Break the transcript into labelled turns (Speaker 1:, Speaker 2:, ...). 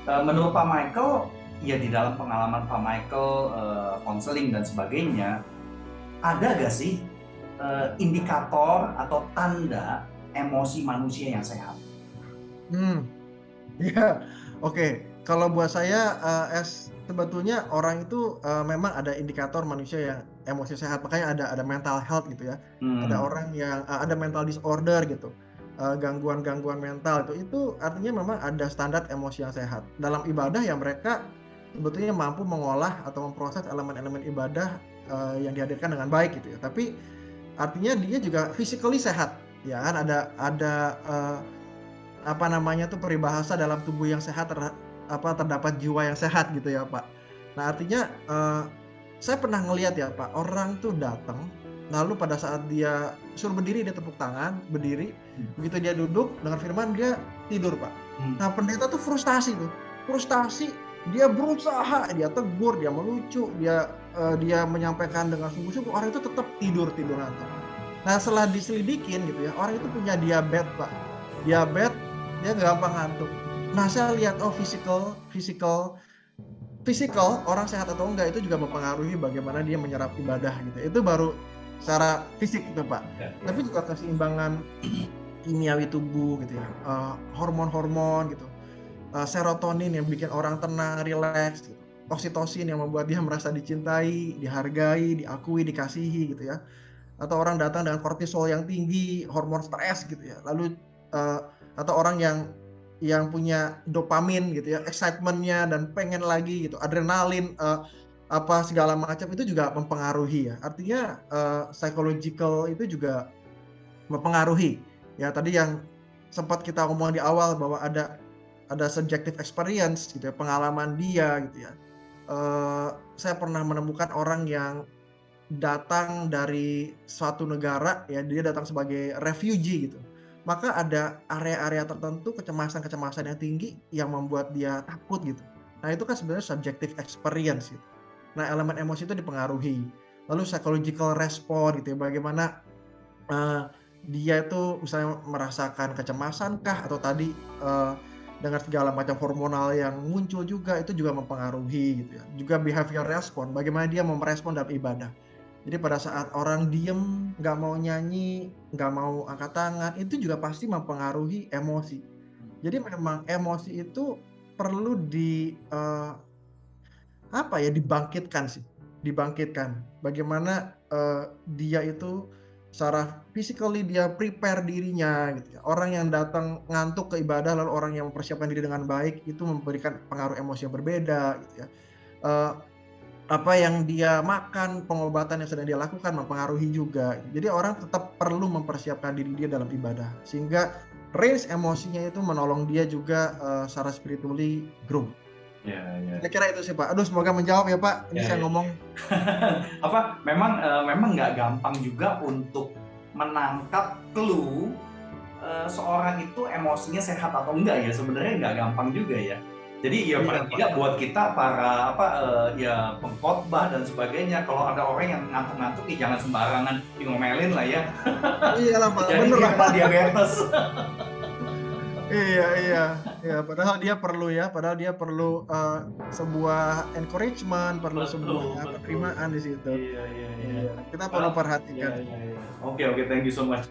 Speaker 1: Menurut Pak Michael, ya di dalam pengalaman Pak Michael konseling dan sebagainya, ada gak sih indikator atau tanda emosi manusia yang sehat?
Speaker 2: Hmm, ya, oke. Kalau buat saya, sebetulnya orang itu memang ada indikator manusia yang emosi sehat. Makanya ada mental health gitu ya. Ada
Speaker 1: Hmm.
Speaker 2: orang yang ada mental disorder gitu, gangguan-gangguan mental itu artinya memang ada standar emosi yang sehat. Dalam ibadah ya mereka sebetulnya mampu mengolah atau memproses elemen-elemen ibadah yang dihadirkan dengan baik gitu ya. Tapi artinya dia juga physically sehat, ya kan? Ada apa namanya tuh, peribahasa dalam tubuh yang sehat terdapat jiwa yang sehat gitu ya, Pak. Nah artinya, saya pernah ngelihat ya, Pak, orang tuh datang, lalu pada saat dia suruh berdiri dia tepuk tangan, berdiri, begitu dia duduk dengar firman dia tidur, Pak.
Speaker 1: Hmm.
Speaker 2: Nah pendeta tuh frustasi, dia berusaha, dia tegur, dia melucu, dia menyampaikan dengan sungguh-sungguh, orang itu tetap tidur ngantuk. Nah setelah diselidikin gitu ya, orang itu punya diabetes, Pak. Diabetes, dia gampang ngantuk. Nah saya lihat, oh physical orang sehat atau enggak itu juga mempengaruhi bagaimana dia menyerap ibadah gitu. Itu baru secara fisik gitu, Pak.
Speaker 1: Ya, ya.
Speaker 2: Tapi juga keseimbangan kimiawi tubuh gitu ya, hormon-hormon gitu, serotonin yang bikin orang tenang, rileks gitu, oksitosin yang membuat dia merasa dicintai, dihargai, diakui, dikasihi gitu ya. Atau orang datang dengan kortisol yang tinggi, hormon stres gitu ya. Lalu atau orang yang punya dopamin gitu ya, excitement-nya dan pengen lagi gitu, adrenalin, apa segala macam itu juga mempengaruhi ya. Artinya psychological itu juga mempengaruhi. Ya tadi yang sempat kita ngomong di awal bahwa ada subjective experience gitu ya, pengalaman dia gitu ya. Saya pernah menemukan orang yang datang dari suatu negara ya, dia datang sebagai refugee gitu. Maka ada area-area tertentu kecemasan-kecemasan yang tinggi yang membuat dia takut gitu. Nah, itu kan sebenarnya subjective experience gitu. Nah, elemen emosi itu dipengaruhi. Lalu psychological response gitu ya, bagaimana eee, dia itu misalnya merasakan kecemasan kah atau tadi dengan segala macam hormonal yang muncul juga, itu juga mempengaruhi gitu ya. Juga behavior response, bagaimana dia mau merespon dalam ibadah. Jadi pada saat orang diem, nggak mau nyanyi, nggak mau angkat tangan, itu juga pasti mempengaruhi emosi. Jadi memang emosi itu perlu apa ya, dibangkitkan sih, dibangkitkan. Bagaimana, dia itu secara physically dia prepare dirinya gitu ya. Orang yang datang ngantuk ke ibadah, lalu orang yang mempersiapkan diri dengan baik, itu memberikan pengaruh emosi yang berbeda gitu ya. Eee, apa yang dia makan, pengobatan yang sedang dia lakukan mempengaruhi juga. Jadi orang tetap perlu mempersiapkan diri dia dalam ibadah, sehingga range emosinya itu menolong dia juga, secara spiritually grow.
Speaker 1: Ya, ya,
Speaker 2: Kira-kira itu sih, Pak. Aduh semoga menjawab ya, Pak. Ini
Speaker 1: ya,
Speaker 2: saya
Speaker 1: ya.
Speaker 2: ngomong
Speaker 1: Apa memang nggak gampang juga untuk menangkap clue seorang itu emosinya sehat atau enggak ya, sebenarnya nggak gampang juga ya. Jadi ya
Speaker 2: iya,
Speaker 1: paling
Speaker 2: Pak.
Speaker 1: tidak buat kita para apa ya pengkhotbah dan sebagainya, kalau ada orang yang ngantuk-ngantuk ya jangan sembarangan ngomelin lah ya.
Speaker 2: Iyalah, Pak,
Speaker 1: Jadi
Speaker 2: bener
Speaker 1: dia
Speaker 2: lah,
Speaker 1: kena
Speaker 2: Pak.
Speaker 1: diabetes.
Speaker 2: Iya iya iya, padahal dia perlu, sebuah encouragement, perlu sebuah
Speaker 1: Betul, betul.
Speaker 2: penerimaan di situ.
Speaker 1: Iya, iya, iya.
Speaker 2: Iya, kita perlu
Speaker 1: Well, iya,
Speaker 2: perhatikan.
Speaker 1: iya, iya. Oke, oke, thank you so much.